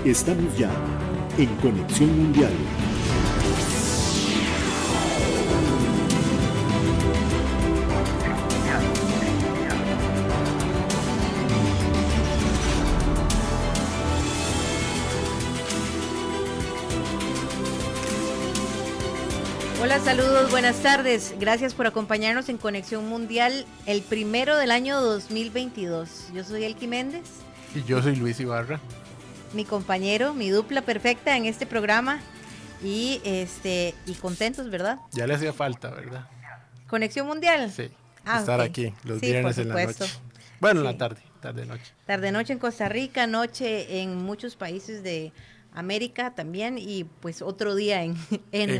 Estamos ya en Conexión Mundial. Hola, saludos, buenas tardes. Gracias por acompañarnos en Conexión Mundial, el primero del año 2022. Yo soy Elki Méndez. Y yo soy Luis Ibarra. Mi compañero, mi dupla perfecta en este programa. Y contentos, ¿verdad? Ya le hacía falta, ¿verdad? ¿Conexión Mundial? Sí, estar aquí los viernes en la noche. Bueno, en la tarde-noche. Tarde-noche en Costa Rica, noche en muchos países de América también, y pues otro día en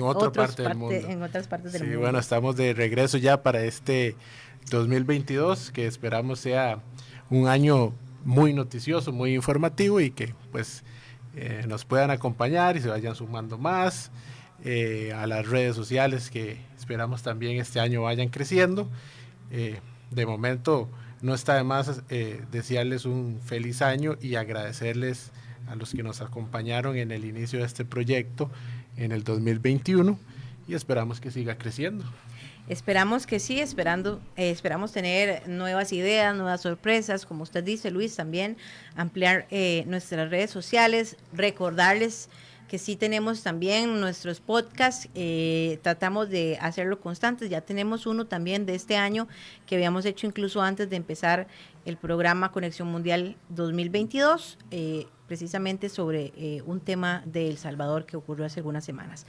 otra parte del mundo. En otras partes del mundo. Sí, bueno, estamos de regreso ya para este 2022, que esperamos sea un año muy noticioso, muy informativo, y que pues nos puedan acompañar y se vayan sumando más a las redes sociales, que esperamos también este año vayan creciendo. De momento no está de más desearles un feliz año y agradecerles a los que nos acompañaron en el inicio de este proyecto en el 2021, y esperamos que siga creciendo. Esperamos que sí, esperamos tener nuevas ideas, nuevas sorpresas, como usted dice, Luis, también ampliar nuestras redes sociales, recordarles que sí tenemos también nuestros podcasts, tratamos de hacerlo constantes. Ya tenemos uno también de este año que habíamos hecho incluso antes de empezar el programa Conexión Mundial 2022, precisamente sobre un tema de El Salvador que ocurrió hace algunas semanas.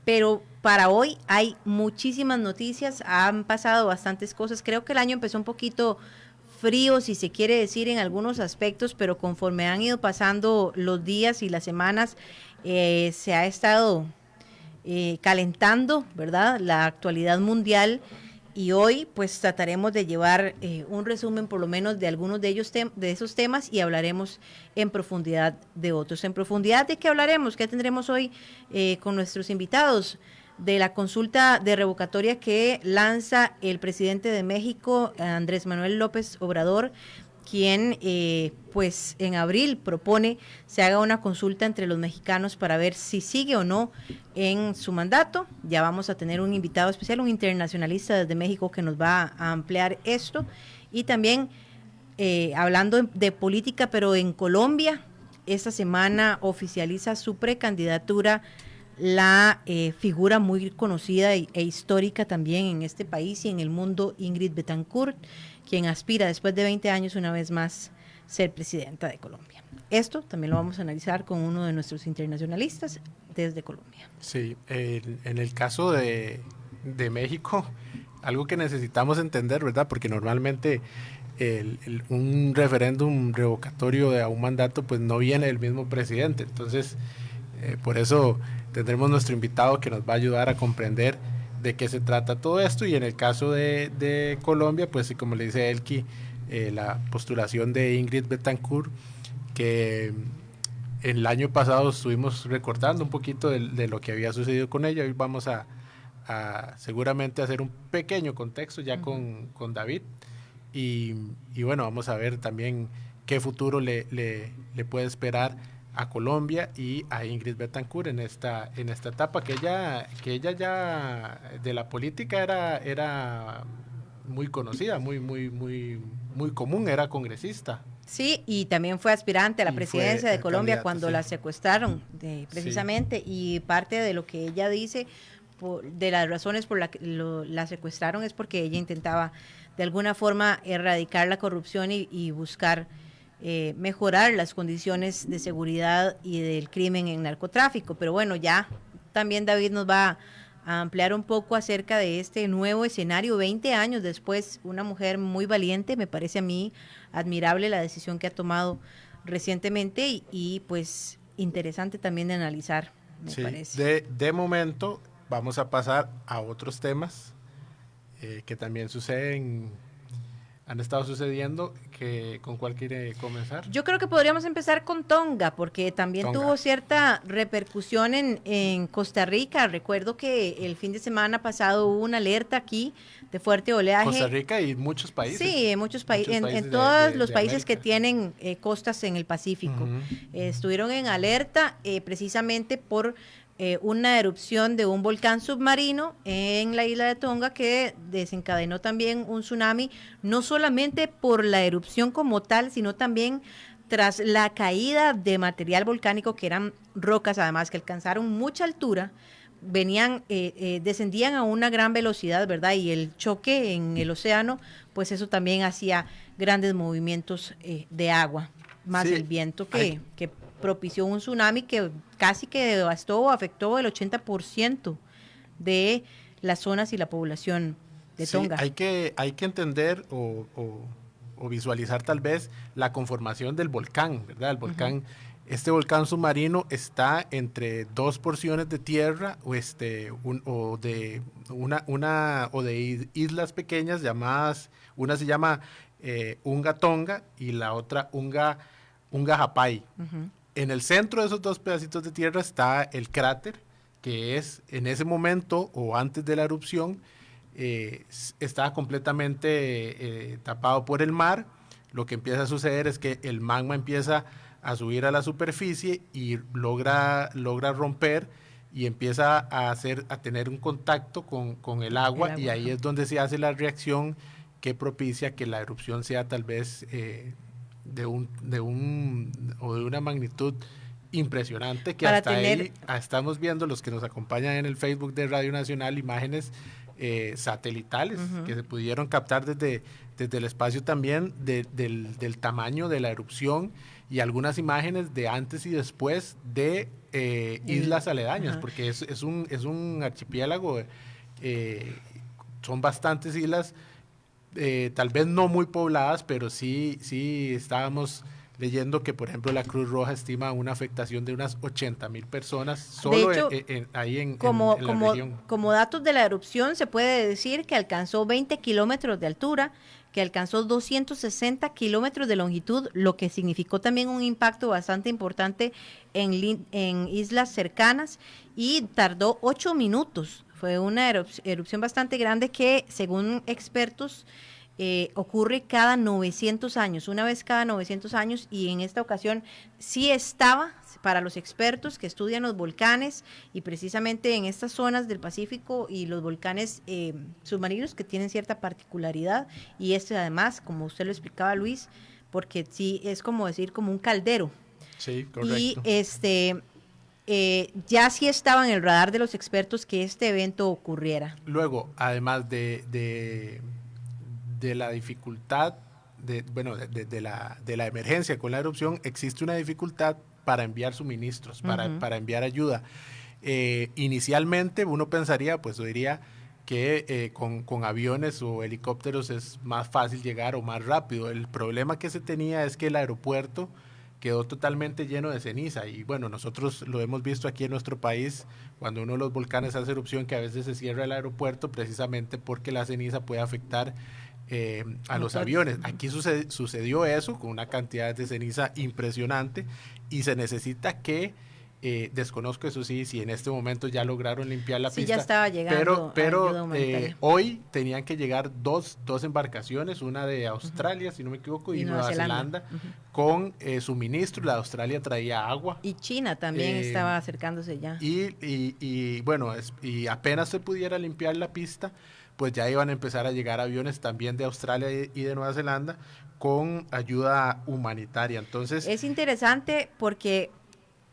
Pero para hoy hay muchísimas noticias, han pasado bastantes cosas. Creo que el año empezó un poquito frío, si se quiere decir, en algunos aspectos, pero conforme han ido pasando los días y las semanas, se ha estado calentando, ¿verdad?, la actualidad mundial. Y hoy pues trataremos de llevar un resumen por lo menos de algunos de ellos de esos temas, y hablaremos en profundidad de otros. ¿En profundidad de qué hablaremos? ¿Qué tendremos hoy con nuestros invitados? De la consulta de revocatoria que lanza el presidente de México, Andrés Manuel López Obrador, quien pues en abril propone se haga una consulta entre los mexicanos para ver si sigue o no en su mandato. Ya vamos a tener un invitado especial, un internacionalista desde México, que nos va a ampliar esto. Y también hablando de política, pero en Colombia, esta semana oficializa su precandidatura la figura muy conocida e histórica también en este país y en el mundo, Ingrid Betancourt, quien aspira después de 20 años una vez más ser presidenta de Colombia. Esto también lo vamos a analizar con uno de nuestros internacionalistas desde Colombia. Sí, en el caso de México, algo que necesitamos entender, ¿verdad? Porque normalmente un referéndum revocatorio a un mandato pues no viene del mismo presidente. Entonces, por eso tendremos nuestro invitado que nos va a ayudar a comprender de qué se trata todo esto. Y en el caso de Colombia, pues como le dice Elki, la postulación de Ingrid Betancourt, que el año pasado estuvimos recordando un poquito de lo que había sucedido con ella. Hoy vamos a seguramente hacer un pequeño contexto ya con David, y bueno, vamos a ver también qué futuro le puede esperar a Colombia y a Ingrid Betancourt en esta etapa que ella ya de la política era muy conocida, muy común, era congresista. Sí, y también fue aspirante a la presidencia de Colombia cuando sí. La secuestraron, precisamente, sí. Y parte de lo que ella dice, de las razones por las que la secuestraron, es porque ella intentaba de alguna forma erradicar la corrupción y buscar mejorar las condiciones de seguridad y del crimen en narcotráfico. Pero bueno, ya también David nos va a ampliar un poco acerca de este nuevo escenario, 20 años después, una mujer muy valiente, me parece a mí admirable la decisión que ha tomado recientemente, y pues interesante también de analizar, me parece. De momento vamos a pasar a otros temas que también suceden han estado sucediendo. ¿Con cuál quiere comenzar? Yo creo que podríamos empezar con Tonga, porque también Tonga tuvo cierta repercusión en Costa Rica. Recuerdo que el fin de semana pasado hubo una alerta aquí de fuerte oleaje. Costa Rica y muchos países. Sí, en muchos países, en de- todos de- los de países que América. tienen costas en el Pacífico. Ujú. Estuvieron en alerta precisamente por una erupción de un volcán submarino en la isla de Tonga que desencadenó también un tsunami, no solamente por la erupción como tal, sino también tras la caída de material volcánico, que eran rocas además que alcanzaron mucha altura, venían, descendían a una gran velocidad, ¿verdad? Y el choque en el océano, pues eso también hacía grandes movimientos de agua, más Sí, el viento hay- que propició un tsunami que casi que devastó o afectó el 80% de las zonas y la población de Sí, Tonga. hay que entender o visualizar tal vez la conformación del volcán, ¿verdad? El volcán, este volcán submarino está entre dos porciones de tierra o de islas pequeñas llamadas, una se llama Unga Tonga y la otra Unga Hapai. Ujú. En el centro de esos dos pedacitos de tierra está el cráter, que es en ese momento o antes de la erupción, estaba completamente tapado por el mar. Lo que empieza a suceder es que el magma empieza a subir a la superficie y logra romper y empieza a tener un contacto con el agua, y ahí es donde se hace la reacción que propicia que la erupción sea tal vez de una magnitud impresionante, que Para hasta tener- ahí estamos viendo los que nos acompañan en el Facebook de Radio Nacional imágenes satelitales que se pudieron captar desde el espacio también del tamaño de la erupción, y algunas imágenes de antes y después de islas aledañas, porque es un archipiélago, son bastantes islas, tal vez no muy pobladas, pero sí estábamos leyendo que, por ejemplo, la Cruz Roja estima una afectación de unas 80,000 personas solo hecho, ahí en como, la como, región. como datos de la erupción, se puede decir que alcanzó 20 kilómetros de altura, que alcanzó 260 kilómetros de longitud, lo que significó también un impacto bastante importante en islas cercanas, y tardó 8 minutos. Fue una erupción bastante grande que, según expertos, ocurre cada 900 años, una vez cada 900 años, y en esta ocasión sí estaba, para los expertos que estudian los volcanes, y precisamente en estas zonas del Pacífico y los volcanes submarinos que tienen cierta particularidad, y este además, como usted lo explicaba, Luis, porque sí es como decir, como un caldero. Sí, correcto. Y ya sí estaba en el radar de los expertos que este evento ocurriera. Luego, además de la dificultad, de la emergencia con la erupción, existe una dificultad para enviar suministros, para enviar ayuda. Inicialmente uno pensaría, pues diría que con aviones o helicópteros es más fácil llegar o más rápido. El problema que se tenía es que el aeropuerto quedó totalmente lleno de ceniza, y bueno, nosotros lo hemos visto aquí en nuestro país cuando uno de los volcanes hace erupción, que a veces se cierra el aeropuerto precisamente porque la ceniza puede afectar a los aviones. Aquí sucedió eso con una cantidad de ceniza impresionante, y se necesita que desconozco eso sí, si en este momento ya lograron limpiar la Sí, pista. ya estaba llegando pero ayuda humanitaria. hoy tenían que llegar dos embarcaciones, una de Australia, si no me equivoco, y Nueva Zelanda, con suministro. La de Australia traía agua. Y China también estaba acercándose ya. Y bueno, y apenas se pudiera limpiar la pista, pues ya iban a empezar a llegar aviones también de Australia y de Nueva Zelanda con ayuda humanitaria. Entonces, es interesante porque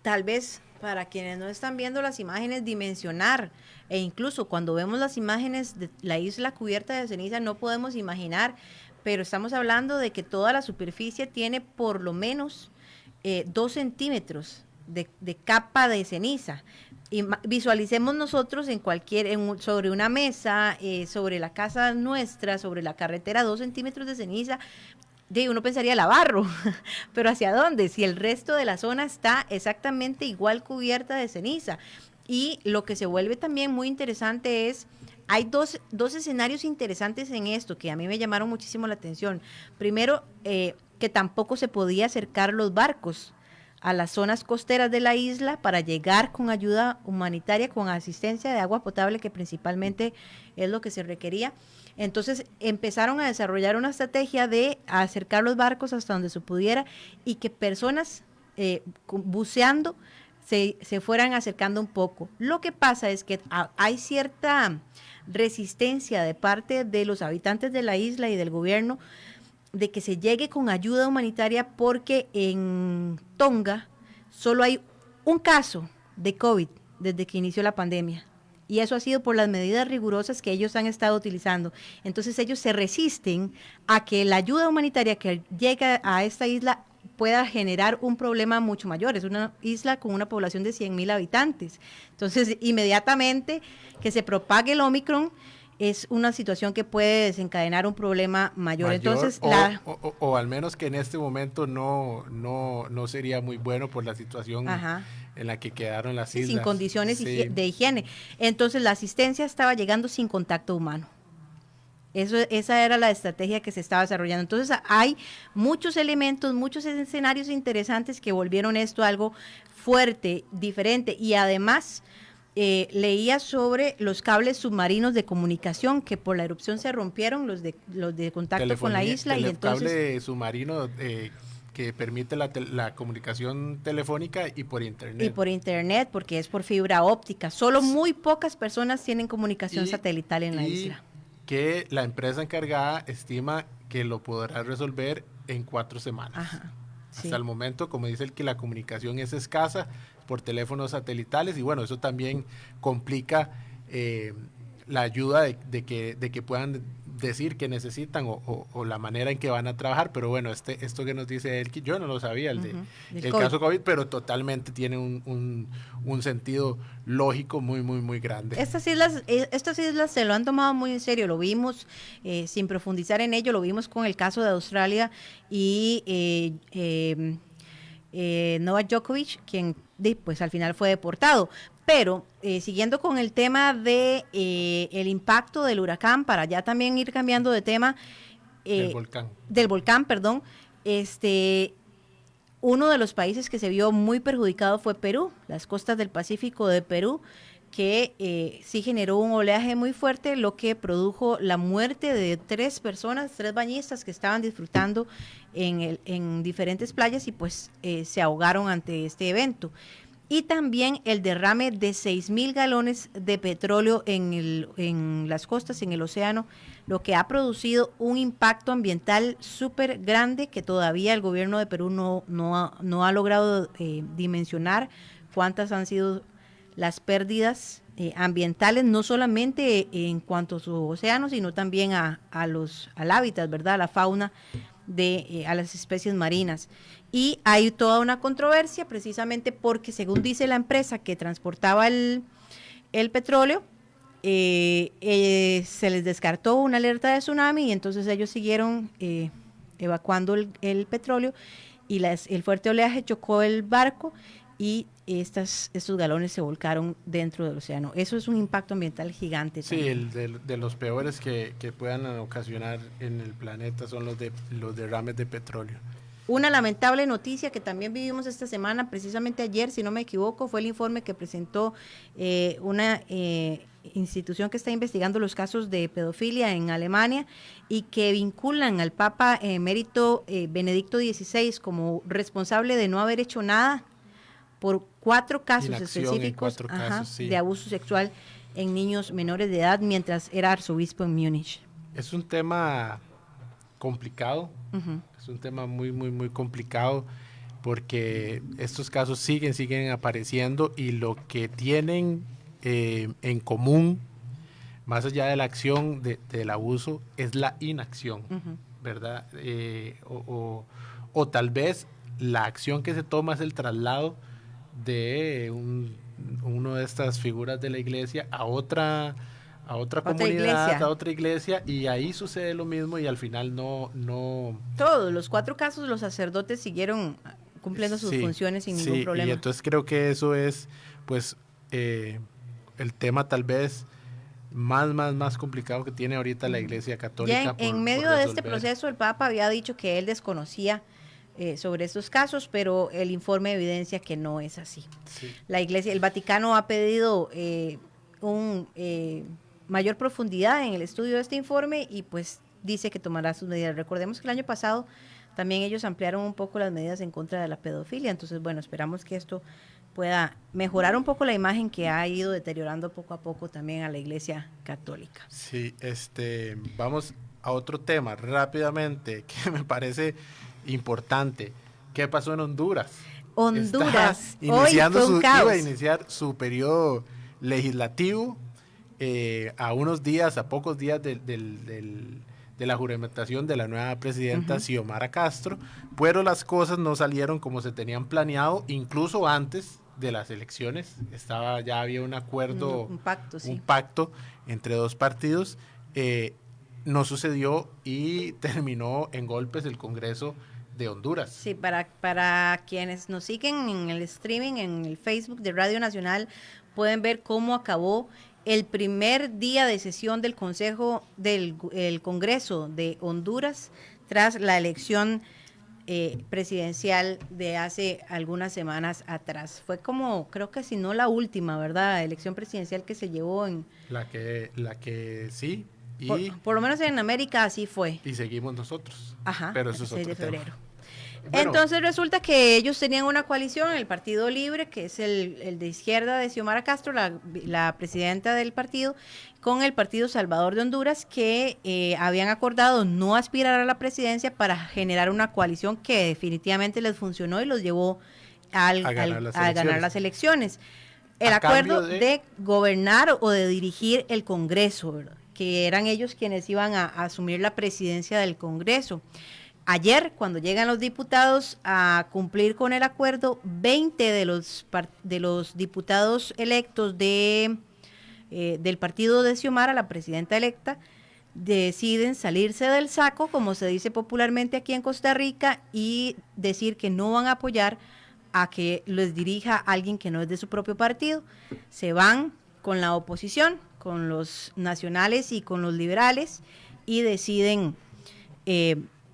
tal vez para quienes no están viendo las imágenes, dimensionar, e incluso cuando vemos las imágenes de la isla cubierta de ceniza no podemos imaginar, pero estamos hablando de que toda la superficie tiene por lo menos 2 centímetros de capa de ceniza. Y visualicemos nosotros sobre una mesa, sobre la casa nuestra, sobre la carretera, 2 centímetros de ceniza. Uno pensaría la barro, pero ¿hacia dónde? Si el resto de la zona está exactamente igual cubierta de ceniza. Y lo que se vuelve también muy interesante es hay dos escenarios interesantes en esto que a mí me llamaron muchísimo la atención. Primero, que tampoco se podía acercar los barcos a las zonas costeras de la isla para llegar con ayuda humanitaria, con asistencia de agua potable, que principalmente es lo que se requería. Entonces empezaron a desarrollar una estrategia de acercar los barcos hasta donde se pudiera y que personas buceando se fueran acercando un poco. Lo que pasa es que hay cierta resistencia de parte de los habitantes de la isla y del gobierno de que se llegue con ayuda humanitaria, porque en Tonga solo hay un caso de COVID desde que inició la pandemia. Y eso ha sido por las medidas rigurosas que ellos han estado utilizando. Entonces ellos se resisten a que la ayuda humanitaria que llega a esta isla pueda generar un problema mucho mayor. Es una isla con una población de 100,000 habitantes. Entonces, inmediatamente que se propague el Omicron, es una situación que puede desencadenar un problema mayor. Entonces, o al menos que en este momento no sería muy bueno por la situación en la que quedaron las islas. Sin condiciones de higiene. Entonces, la asistencia estaba llegando sin contacto humano. Esa era la estrategia que se estaba desarrollando. Entonces, hay muchos elementos, muchos escenarios interesantes que volvieron esto algo fuerte, diferente, y además leía sobre los cables submarinos de comunicación que por la erupción se rompieron, los de contacto con la isla. Y entonces cable submarino que permite la comunicación telefónica y por internet. Y por internet, porque es por fibra óptica. Solo muy pocas personas tienen comunicación satelital en la isla. Que la empresa encargada estima que lo podrá resolver en 4 semanas. Hasta el momento, como dice que la comunicación es escasa por teléfonos satelitales, y bueno, eso también complica la ayuda de que puedan decir que necesitan o la manera en que van a trabajar. Pero bueno, esto que nos dice él, que yo no lo sabía, el caso COVID, pero totalmente tiene un sentido lógico muy, muy, muy grande. Estas islas se lo han tomado muy en serio, lo vimos sin profundizar en ello, lo vimos con el caso de Australia y Novak Djokovic, quien pues al final fue deportado. Pero siguiendo con el tema de el impacto del huracán, para ya también ir cambiando de tema, del volcán, perdón, uno de los países que se vio muy perjudicado fue Perú, las costas del Pacífico de Perú, que sí generó un oleaje muy fuerte, lo que produjo la muerte de 3 bañistas que estaban disfrutando en diferentes playas y pues se ahogaron ante este evento. Y también el derrame de 6,000 galones de petróleo en las costas, en el océano, lo que ha producido un impacto ambiental súper grande que todavía el gobierno de Perú no ha logrado dimensionar cuántas han sido las pérdidas ambientales, no solamente en cuanto a su océano, sino también al hábitat, ¿verdad? A la fauna, a las especies marinas. Y hay toda una controversia precisamente porque, según dice la empresa que transportaba el petróleo, se les descartó una alerta de tsunami y entonces ellos siguieron evacuando el petróleo y el fuerte oleaje chocó el barco y estos galones se volcaron dentro del océano. Eso es un impacto ambiental gigante. Sí, de los peores que puedan ocasionar en el planeta son los derrames de petróleo. Una lamentable noticia que también vivimos esta semana, precisamente ayer, si no me equivoco, fue el informe que presentó una institución que está investigando los casos de pedofilia en Alemania y que vinculan al Papa emérito Benedicto XVI como responsable de no haber hecho nada por 4 casos específicos de abuso sexual en niños menores de edad mientras era arzobispo en Múnich. Es un tema complicado, es un tema muy, muy, muy complicado porque estos casos siguen apareciendo y lo que tienen en común, más allá de la acción del abuso, es la inacción, ¿verdad? O tal vez la acción que se toma es el traslado de uno de estas figuras de la iglesia a otra comunidad, a otra iglesia, y ahí sucede lo mismo y al final no... Todos los 4 casos los sacerdotes siguieron cumpliendo sus funciones sin ningún problema. Y entonces creo que eso es pues el tema tal vez más complicado que tiene ahorita la Iglesia Católica. Ya en medio de este proceso, el Papa había dicho que él desconocía sobre estos casos, pero el informe evidencia que no es así. Sí. La Iglesia, el Vaticano ha pedido mayor profundidad en el estudio de este informe y pues dice que tomará sus medidas. Recordemos que el año pasado también ellos ampliaron un poco las medidas en contra de la pedofilia, entonces bueno, esperamos que esto pueda mejorar un poco la imagen que ha ido deteriorando poco a poco también a la Iglesia Católica. Sí, vamos a otro tema rápidamente que me parece importante. ¿Qué pasó en Honduras? Honduras, iniciando hoy fue un caos. iba a iniciar su periodo legislativo a pocos días de la juramentación de la nueva presidenta Xiomara Castro, pero las cosas no salieron como se tenían planeado, incluso antes de las elecciones. Ya había un acuerdo, un pacto, sí. un pacto entre dos partidos, no sucedió y terminó en golpes el Congreso de Honduras. Sí, para quienes nos siguen en el streaming, en el Facebook de Radio Nacional, pueden ver cómo acabó el primer día de sesión del el Congreso de Honduras tras la elección presidencial de hace algunas semanas atrás. Fue como, creo que si no la última, ¿verdad? Elección presidencial que se llevó en... La que sí. Por lo menos en América así fue. Y seguimos nosotros. Ajá, pero eso es 6 otro de febrero. tema. Bueno, entonces resulta que ellos tenían una coalición, el Partido Libre, que es el de izquierda de Xiomara Castro, la presidenta del partido, con el Partido Salvador de Honduras, que habían acordado no aspirar a la presidencia para generar una coalición que definitivamente les funcionó y los llevó a ganar las elecciones. El acuerdo de gobernar o de dirigir el Congreso, ¿verdad? Que eran ellos quienes iban a asumir la presidencia del Congreso. Ayer, cuando llegan los diputados a cumplir con el acuerdo, 20 de los diputados electos del partido de Xiomara, la presidenta electa, deciden salirse del saco, como se dice popularmente aquí en Costa Rica, y decir que no van a apoyar a que les dirija alguien que no es de su propio partido. Se van con la oposición, con los nacionales y con los liberales, y deciden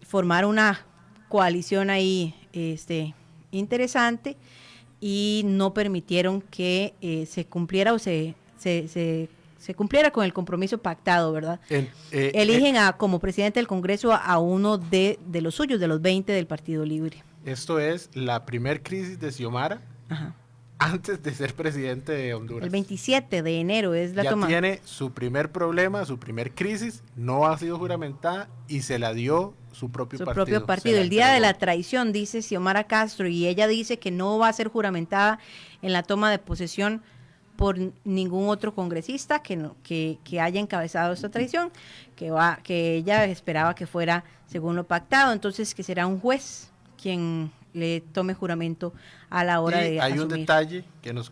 formar una coalición ahí interesante, y no permitieron que se cumpliera o se cumpliera con el compromiso pactado, ¿verdad? Eligen como presidente del Congreso a uno de los suyos, de los 20 del Partido Libre. Esto es la primer crisis de Xiomara. Ajá. Antes de ser presidente de Honduras. El 27 de enero es la toma. Ya tiene su primer problema, su primer crisis, no ha sido juramentada y se la dio su propio partido. El día de la traición, dice Xiomara Castro, y ella dice que no va a ser juramentada en la toma de posesión por ningún otro congresista que haya encabezado esta traición, que ella esperaba que fuera según lo pactado, entonces que será un juez quien le tome juramento a la hora de hay asumir. Un detalle que nos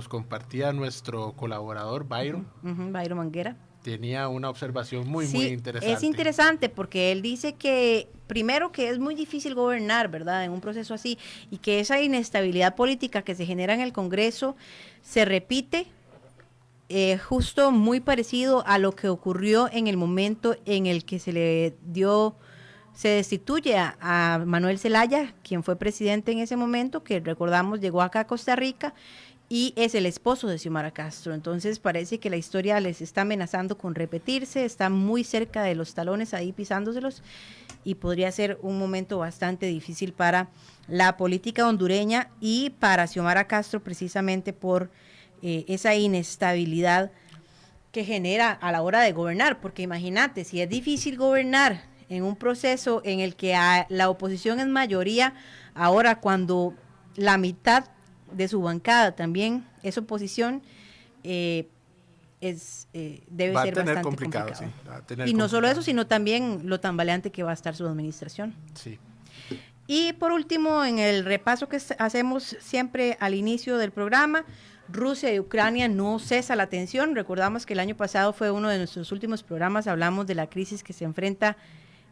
compartía nuestro colaborador Byron. Byron Manguera. Tenía una observación muy interesante. Es interesante porque él dice que, primero, que es muy difícil gobernar, ¿verdad?, en un proceso así, y que esa inestabilidad política que se genera en el Congreso se repite justo muy parecido a lo que ocurrió en el momento en el que se destituye a Manuel Zelaya, quien fue presidente en ese momento, que recordamos llegó acá a Costa Rica, y es el esposo de Xiomara Castro. Entonces parece que la historia les está amenazando con repetirse, está muy cerca de los talones ahí pisándoselos, y podría ser un momento bastante difícil para la política hondureña y para Xiomara Castro, precisamente por esa inestabilidad que genera a la hora de gobernar, porque imagínate, si es difícil gobernar en un proceso en el que la oposición es mayoría, ahora cuando la mitad de su bancada también es oposición, debe ser bastante complicado. Sí, y no solo eso, sino también lo tambaleante que va a estar su administración. Sí. Y por último, en el repaso que hacemos siempre al inicio del programa, Rusia y Ucrania no cesa la tensión. Recordamos que el año pasado fue uno de nuestros últimos programas, hablamos de la crisis que se enfrenta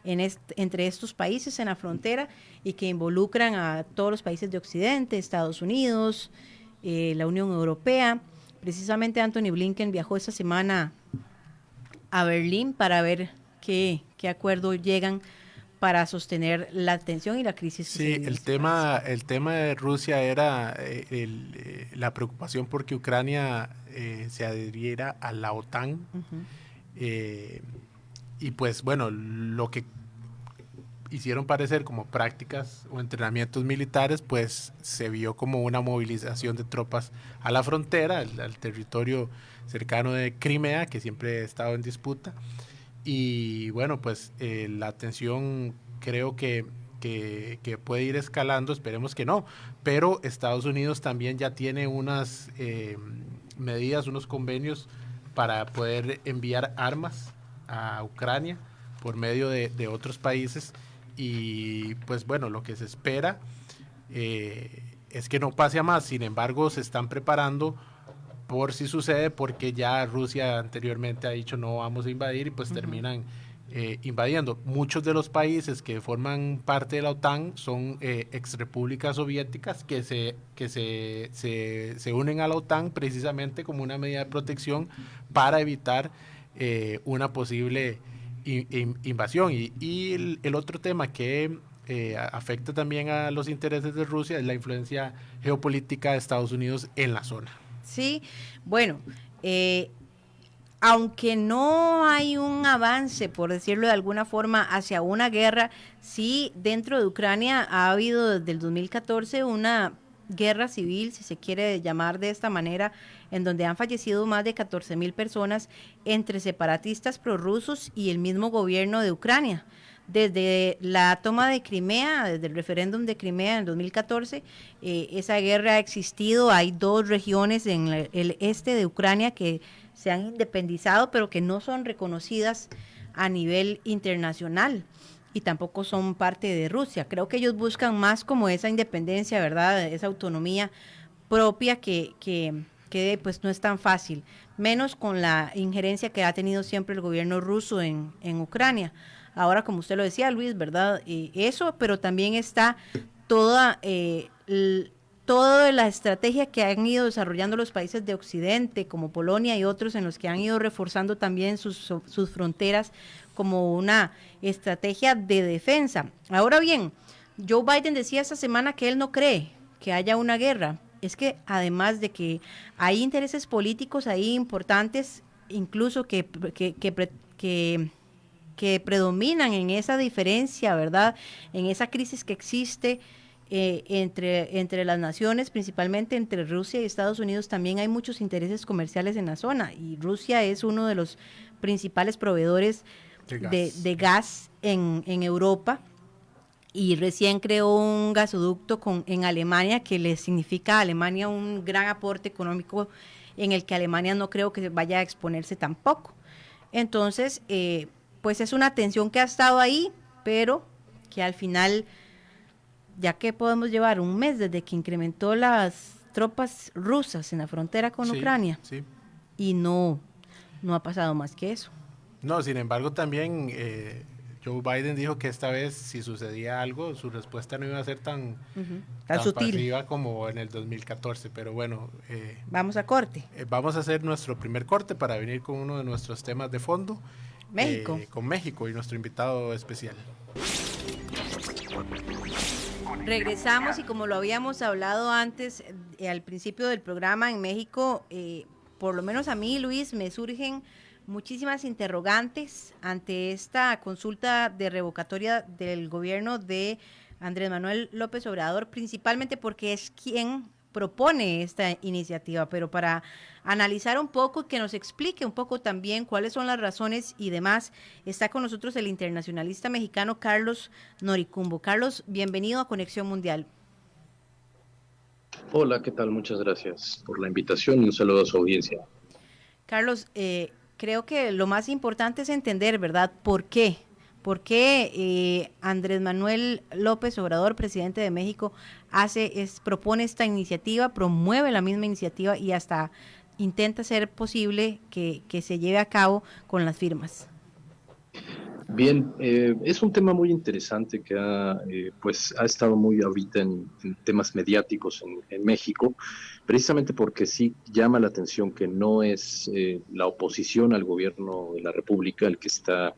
entre estos países en la frontera y que involucran a todos los países de Occidente, Estados Unidos, la Unión Europea. Precisamente Anthony Blinken viajó esta semana a Berlín para ver qué acuerdo llegan para sostener la tensión y la crisis. Sí, el tema de Rusia era la preocupación porque Ucrania se adhiriera a la OTAN. Y pues bueno, lo que hicieron parecer como prácticas o entrenamientos militares, pues se vio como una movilización de tropas a la frontera, al territorio cercano de Crimea, que siempre ha estado en disputa. Y bueno, pues la tensión creo que puede ir escalando, esperemos que no, pero Estados Unidos también ya tiene unas medidas, unos convenios para poder enviar armas a Ucrania por medio de otros países, y pues bueno, lo que se espera es que no pase a más. Sin embargo, se están preparando por si sucede, porque ya Rusia anteriormente ha dicho no vamos a invadir, y pues terminan invadiendo. Muchos de los países que forman parte de la OTAN son exrepúblicas soviéticas que se unen a la OTAN precisamente como una medida de protección para evitar una posible invasión. Y el otro tema que afecta también a los intereses de Rusia es la influencia geopolítica de Estados Unidos en la zona. Sí, bueno, aunque no hay un avance, por decirlo de alguna forma, hacia una guerra, sí dentro de Ucrania ha habido desde el 2014 una guerra civil, si se quiere llamar de esta manera, en donde han fallecido más de 14,000 personas entre separatistas prorrusos y el mismo gobierno de Ucrania. Desde la toma de Crimea, desde el referéndum de Crimea en 2014, esa guerra ha existido. Hay 2 regiones en el este de Ucrania que se han independizado, pero que no son reconocidas a nivel internacional y tampoco son parte de Rusia. Creo que ellos buscan más como esa independencia, ¿verdad? Esa autonomía propia que pues no es tan fácil, menos con la injerencia que ha tenido siempre el gobierno ruso en Ucrania. Ahora, como usted lo decía, Luis, ¿verdad? Eso, pero también está toda la estrategia que han ido desarrollando los países de Occidente, como Polonia y otros, en los que han ido reforzando también sus fronteras como una estrategia de defensa. Ahora bien, Joe Biden decía esta semana que él no cree que haya una guerra. Es que además de que hay intereses políticos ahí importantes, incluso que predominan en esa diferencia, ¿verdad? En esa crisis que existe entre las naciones, principalmente entre Rusia y Estados Unidos, también hay muchos intereses comerciales en la zona, y Rusia es uno de los principales proveedores de gas en Europa, y recién creó un gasoducto en Alemania que le significa a Alemania un gran aporte económico, en el que Alemania no creo que vaya a exponerse tampoco. Entonces, pues es una tensión que ha estado ahí, pero que al final, ya que podemos llevar un mes desde que incrementó las tropas rusas en la frontera con Ucrania, y no ha pasado más que eso. No, sin embargo, también Joe Biden dijo que esta vez, si sucedía algo, su respuesta no iba a ser tan sutil, pasiva como en el 2014. Pero bueno, vamos a corte. Vamos a hacer nuestro primer corte para venir con uno de nuestros temas de fondo. México. Con México y nuestro invitado especial. Regresamos, y como lo habíamos hablado antes, al principio del programa, en México, por lo menos a mí, Luis, me surgen muchísimas interrogantes ante esta consulta de revocatoria del gobierno de Andrés Manuel López Obrador, principalmente porque es quien propone esta iniciativa, pero para analizar un poco y que nos explique un poco también cuáles son las razones y demás, está con nosotros el internacionalista mexicano Carlos Noricumbo. Carlos, bienvenido a Conexión Mundial. Hola, ¿qué tal? Muchas gracias por la invitación y un saludo a su audiencia. Carlos, creo que lo más importante es entender, ¿verdad?, ¿por qué Andrés Manuel López Obrador, presidente de México, propone esta iniciativa, promueve la misma iniciativa y hasta intenta ser posible que se lleve a cabo con las firmas? Bien, es un tema muy interesante que pues ha estado muy ahorita en temas mediáticos en México, precisamente porque sí llama la atención que no es la oposición al gobierno de la República el que está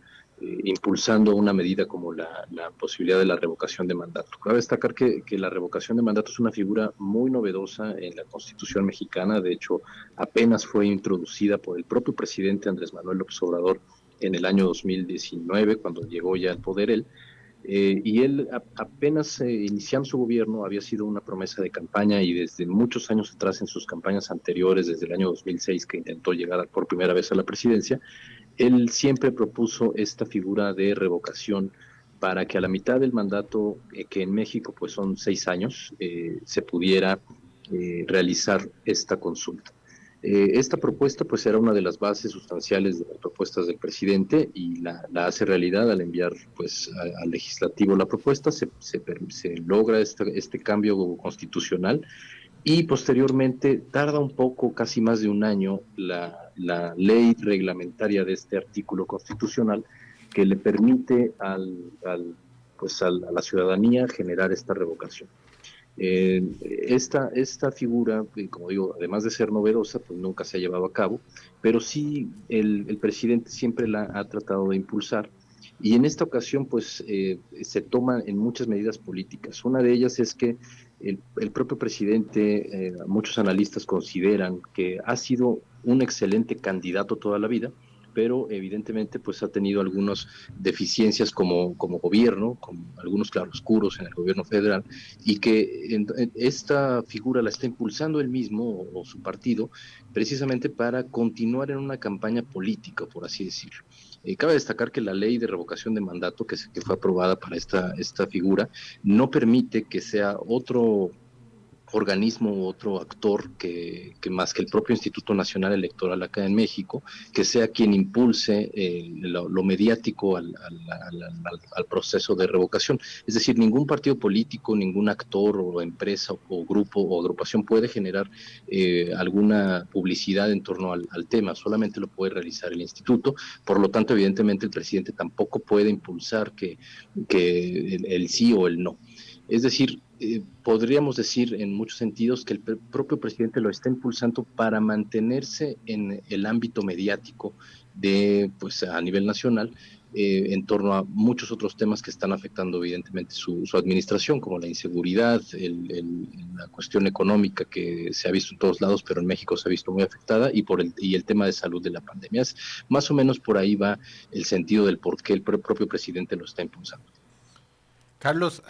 impulsando una medida como la posibilidad de la revocación de mandato. Cabe destacar que la revocación de mandato es una figura muy novedosa en la Constitución mexicana. De hecho, apenas fue introducida por el propio presidente Andrés Manuel López Obrador en el año 2019, cuando llegó ya al poder él. Y él apenas iniciando su gobierno había sido una promesa de campaña, y desde muchos años atrás en sus campañas anteriores, desde el año 2006 que intentó llegar por primera vez a la presidencia, él siempre propuso esta figura de revocación para que a la mitad del mandato, que en México pues son 6 años, se pudiera realizar esta consulta. Esta propuesta pues era una de las bases sustanciales de las propuestas del presidente, y la hace realidad al enviar pues al legislativo la propuesta. Se logra este cambio constitucional, y posteriormente tarda un poco, casi más de un año, la ley reglamentaria de este artículo constitucional que le permite pues a la ciudadanía generar esta revocación. Esta figura, como digo, además de ser novedosa, pues nunca se ha llevado a cabo, pero sí el presidente siempre la ha tratado de impulsar, y en esta ocasión pues se toman en muchas medidas políticas. Una de ellas es que el propio presidente, muchos analistas consideran que ha sido un excelente candidato toda la vida, pero evidentemente pues ha tenido algunas deficiencias como gobierno, con algunos claroscuros en el gobierno federal, y que esta figura la está impulsando él mismo o su partido, precisamente para continuar en una campaña política, por así decirlo. Cabe destacar que la ley de revocación de mandato que fue aprobada para esta figura no permite que sea otro organismo u otro actor que más que el propio Instituto Nacional Electoral acá en México, que sea quien impulse lo mediático al proceso de revocación. Es decir, ningún partido político, ningún actor o empresa o grupo o agrupación puede generar alguna publicidad en torno al tema, solamente lo puede realizar el instituto. Por lo tanto, evidentemente el presidente tampoco puede impulsar que el sí o el no. Es decir, podríamos decir en muchos sentidos que el propio presidente lo está impulsando para mantenerse en el ámbito mediático pues a nivel nacional, en torno a muchos otros temas que están afectando evidentemente su administración, como la inseguridad, la cuestión económica que se ha visto en todos lados, pero en México se ha visto muy afectada, y el tema de salud de la pandemia. Más o menos por ahí va el sentido del por qué el propio presidente lo está impulsando. Carlos,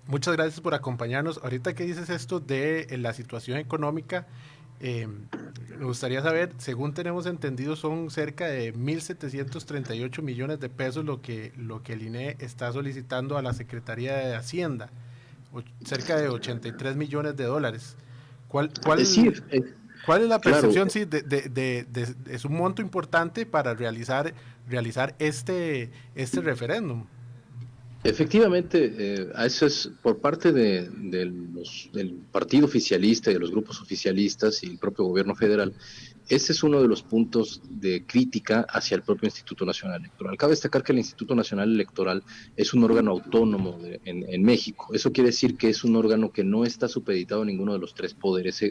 muchas gracias por acompañarnos. Ahorita que dices esto de la situación económica, me gustaría saber, según tenemos entendido, son cerca de 1.738 millones de pesos lo que el INE está solicitando a la Secretaría de Hacienda, cerca de 83 millones de dólares. ¿Cuál es la percepción? Claro. Sí, es un monto importante para realizar este referéndum. Efectivamente, eso es por parte del partido oficialista y de los grupos oficialistas y el propio gobierno federal. Ese es uno de los puntos de crítica hacia el propio Instituto Nacional Electoral. Cabe destacar que el Instituto Nacional Electoral es un órgano autónomo en México. Eso quiere decir que es un órgano que no está supeditado a ninguno de los tres poderes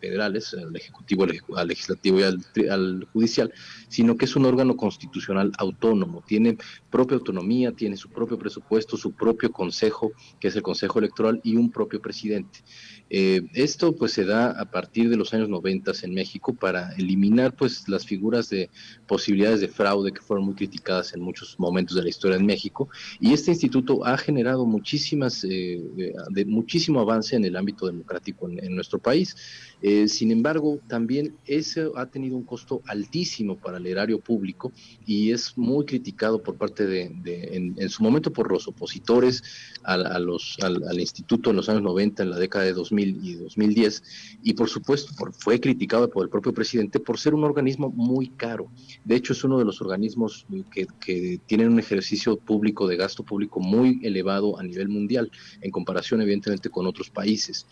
federales, al Ejecutivo, al Legislativo y al Judicial, sino que es un órgano constitucional autónomo. Tiene propia autonomía, tiene su propio presupuesto, su propio consejo, que es el Consejo Electoral, y un propio presidente. Esto pues se da a partir de los años 90 en México para eliminar pues las figuras de posibilidades de fraude que fueron muy criticadas en muchos momentos de la historia en México, y este instituto ha generado muchísimo avance en el ámbito democrático en nuestro país. Sin embargo, también ese ha tenido un costo altísimo para el erario público, y es muy criticado por parte en su momento por los opositores al instituto en los años 90, en la década de 2000 y 2010, y por supuesto fue criticado por el propio presidente, presidente por ser un organismo muy caro. De hecho, es uno de los organismos que tienen un ejercicio público de gasto público muy elevado a nivel mundial, en comparación evidentemente con otros países.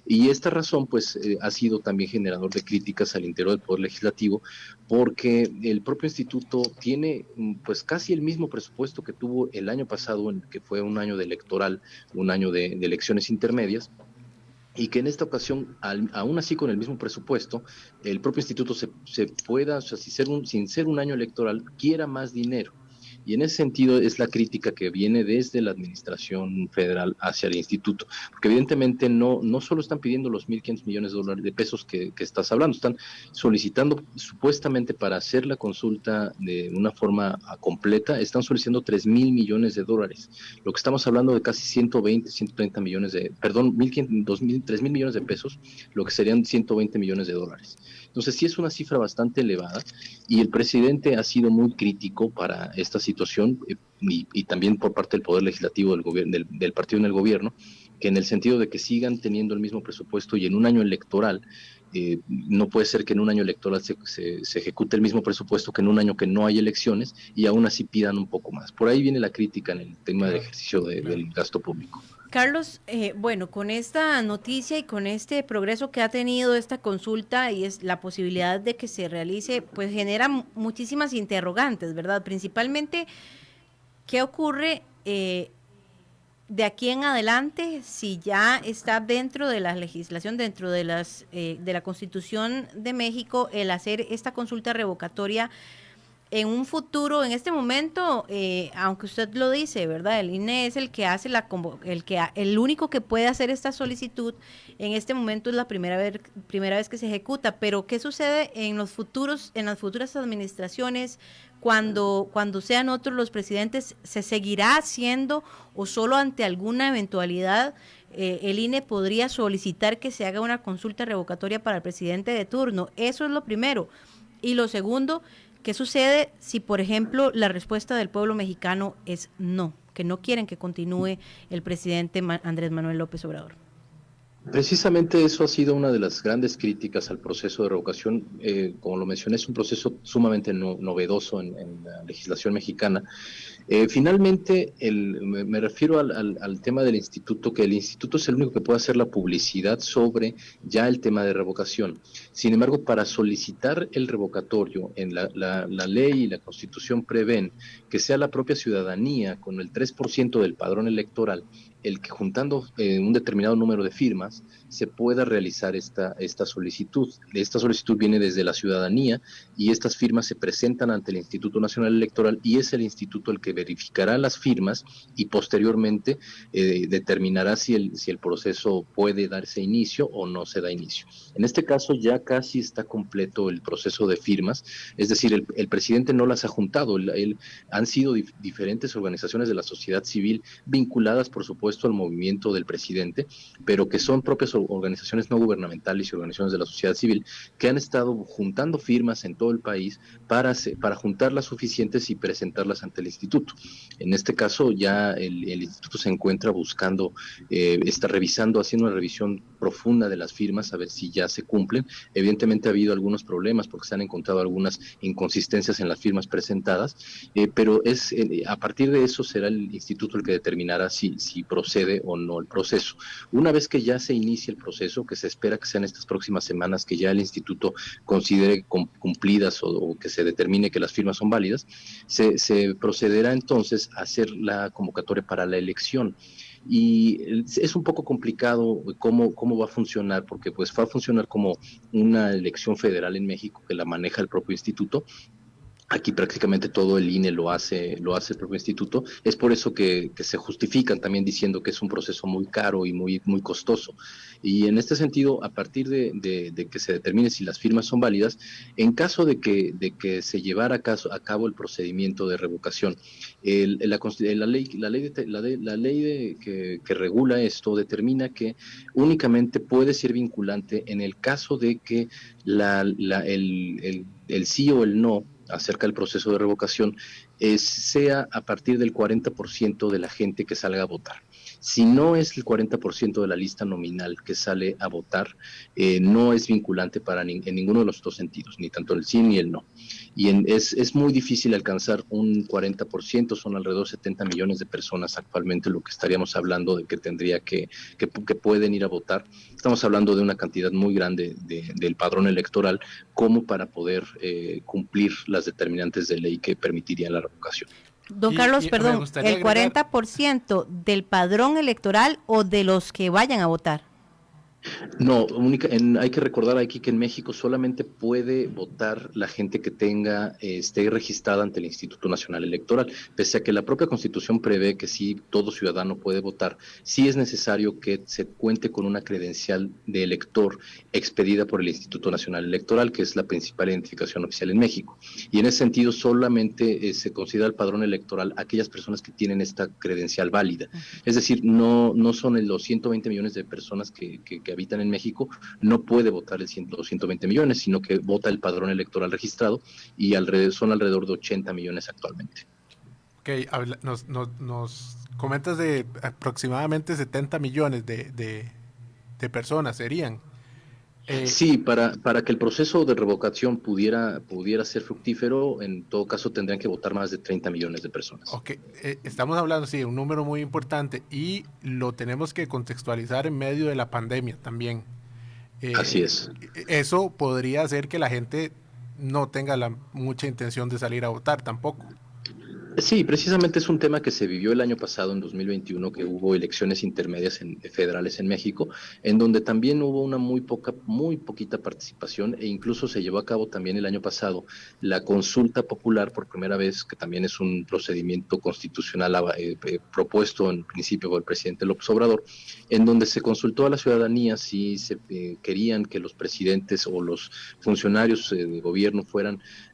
Y esta razón pues ha sido también generador de críticas al interior del Poder Legislativo, porque el propio instituto tiene pues casi el mismo presupuesto que tuvo el año pasado, que fue un año electoral, un año de elecciones intermedias, y que en esta ocasión, aún así con el mismo presupuesto, el propio instituto se pueda, o sea, sin ser un año electoral, quiera más dinero. Y en ese sentido es la crítica que viene desde la administración federal hacia el instituto, porque evidentemente no solo están pidiendo los 1.500 millones de pesos que estás hablando, están solicitando supuestamente para hacer la consulta de una forma completa, están solicitando 3.000 millones de dólares, lo que estamos hablando de casi 120, 130 millones de, perdón, 3.000 millones de pesos, lo que serían 120 millones de dólares. Entonces sí es una cifra bastante elevada y el presidente ha sido muy crítico para esta situación y también por parte del Poder Legislativo del partido en el gobierno, que en el sentido de que sigan teniendo el mismo presupuesto y en un año electoral, no puede ser que en un año electoral se ejecute el mismo presupuesto que en un año que no hay elecciones y aún así pidan un poco más. Por ahí viene la crítica en el tema del ejercicio del gasto público. Carlos, bueno, con esta noticia y con este progreso que ha tenido esta consulta y es la posibilidad de que se realice, pues genera muchísimas interrogantes, ¿verdad? Principalmente, ¿qué ocurre de aquí en adelante si ya está dentro de la legislación, dentro de de la Constitución de México, el hacer esta consulta revocatoria? En un futuro, en este momento, aunque usted lo dice, ¿verdad? El INE es el que hace el único que puede hacer esta solicitud. En este momento es la primera vez que se ejecuta. Pero ¿qué sucede en las futuras administraciones cuando sean otros los presidentes? ¿Se seguirá haciendo o solo ante alguna eventualidad el INE podría solicitar que se haga una consulta revocatoria para el presidente de turno? Eso es lo primero. Y lo segundo, ¿qué sucede si, por ejemplo, la respuesta del pueblo mexicano es no, que no quieren que continúe el presidente Andrés Manuel López Obrador? Precisamente eso ha sido una de las grandes críticas al proceso de revocación. Como lo mencioné, es un proceso sumamente novedoso en la legislación mexicana. Finalmente, me refiero al tema del instituto, que el instituto es el único que puede hacer la publicidad sobre ya el tema de revocación. Sin embargo, para solicitar el revocatorio, la ley y la Constitución prevén que sea la propia ciudadanía con el 3% del padrón electoral el que juntando un determinado número de firmas se pueda realizar esta solicitud. Esta solicitud viene desde la ciudadanía y estas firmas se presentan ante el Instituto Nacional Electoral y es el instituto el que verificará las firmas y posteriormente determinará si el proceso puede darse inicio o no se da inicio. En este caso ya casi está completo el proceso de firmas, es decir, el presidente no las ha juntado, han sido diferentes organizaciones de la sociedad civil vinculadas, por supuesto, al movimiento del presidente, pero que son propias organizaciones no gubernamentales y organizaciones de la sociedad civil que han estado juntando firmas en todo el país para juntar las suficientes y presentarlas ante el instituto. En este caso ya el instituto se encuentra buscando, está revisando, haciendo una revisión profunda de las firmas a ver si ya se cumplen. Evidentemente ha habido algunos problemas porque se han encontrado algunas inconsistencias en las firmas presentadas, pero a partir de eso será el instituto el que determinará si procede o no el proceso. Una vez que ya se inicie el proceso, que se espera que sean estas próximas semanas, que ya el instituto considere cumplidas o que se determine que las firmas son válidas, se procederá entonces a hacer la convocatoria para la elección. Y es un poco complicado cómo va a funcionar, porque pues va a funcionar como una elección federal en México que la maneja el propio instituto. Aquí prácticamente todo el INE lo hace el propio instituto. Es por eso que se justifican también diciendo que es un proceso muy caro y muy costoso. Y en este sentido, a partir de que se determine si las firmas son válidas, en caso de que se llevara a cabo el procedimiento de revocación, la ley que regula esto determina que únicamente puede ser vinculante en el caso de que el sí o el no acerca del proceso de revocación sea a partir del 40% de la gente que salga a votar. Si no es el 40% de la lista nominal que sale a votar, no es vinculante en ninguno de los dos sentidos, ni tanto el sí ni el no. Y es muy difícil alcanzar un 40%, son alrededor de 70 millones de personas actualmente lo que estaríamos hablando de que tendría que pueden ir a votar. Estamos hablando de una cantidad muy grande del padrón electoral como para poder cumplir las determinantes de ley que permitirían la revocación. Don Carlos, perdón, ¿el 40% del padrón electoral o de los que vayan a votar? No, hay que recordar aquí que en México solamente puede votar la gente que esté registrada ante el Instituto Nacional Electoral, pese a que la propia Constitución prevé que sí todo ciudadano puede votar, sí es necesario que se cuente con una credencial de elector expedida por el Instituto Nacional Electoral, que es la principal identificación oficial en México. Y en ese sentido solamente se considera el padrón electoral aquellas personas que tienen esta credencial válida. Es decir, no son los 120 millones de personas que habitan en México, no puede votar los 120 millones, sino que vota el padrón electoral registrado y son alrededor de 80 millones actualmente. Ok, nos comentas de aproximadamente 70 millones de personas serían. Sí, para que el proceso de revocación pudiera ser fructífero, en todo caso tendrían que votar más de 30 millones de personas. Ok, estamos hablando, sí, de un número muy importante y lo tenemos que contextualizar en medio de la pandemia también. Así es. Eso podría hacer que la gente no tenga mucha intención de salir a votar tampoco. Sí, precisamente es un tema que se vivió el año pasado, en 2021, que hubo elecciones intermedias federales en México, en donde también hubo una muy poquita participación, e incluso se llevó a cabo también el año pasado la consulta popular por primera vez, que también es un procedimiento constitucional propuesto en principio por el presidente López Obrador, en donde se consultó a la ciudadanía si se querían que los presidentes o los funcionarios de gobierno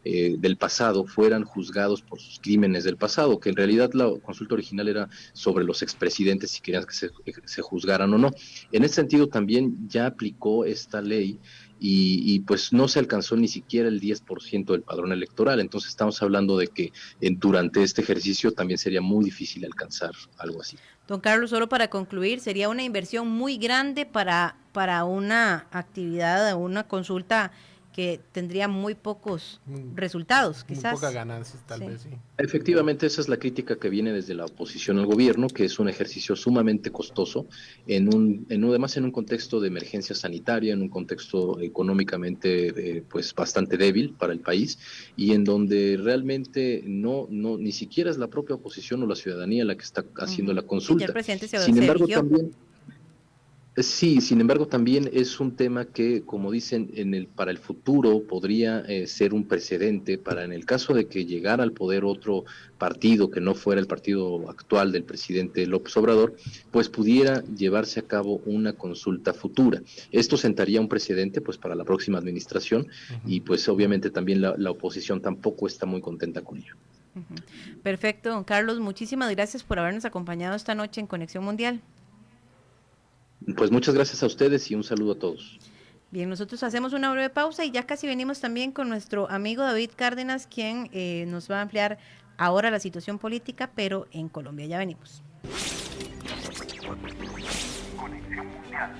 del pasado fueran juzgados por sus crímenes del pasado, que en realidad la consulta original era sobre los expresidentes si querían que se juzgaran o no. En ese sentido también ya aplicó esta ley y pues no se alcanzó ni siquiera el 10% del padrón electoral, entonces estamos hablando de que durante este ejercicio también sería muy difícil alcanzar algo así. Don Carlos, solo para concluir, sería una inversión muy grande para una actividad, una consulta que tendría muy pocos resultados, quizás. Muy pocas ganancias, tal vez, sí. Efectivamente, esa es la crítica que viene desde la oposición al gobierno, que es un ejercicio sumamente costoso, además en un contexto de emergencia sanitaria, en un contexto económicamente pues bastante débil para el país, y en donde realmente ni siquiera es la propia oposición o la ciudadanía la que está haciendo la consulta. Y el presidente Sin embargo, sí, sin embargo, también es un tema que, como dicen, para el futuro podría ser un precedente para, en el caso de que llegara al poder otro partido que no fuera el partido actual del presidente López Obrador, pues pudiera llevarse a cabo una consulta futura. Esto sentaría un precedente pues para la próxima administración y pues obviamente también la oposición tampoco está muy contenta con ello. Perfecto, don Carlos, muchísimas gracias por habernos acompañado esta noche en Conexión Mundial. Pues muchas gracias a ustedes y un saludo a todos. Bien, nosotros hacemos una breve pausa y ya casi venimos también con nuestro amigo David Cárdenas, quien nos va a ampliar ahora la situación política, pero en Colombia. Ya venimos. Conexión Mundial.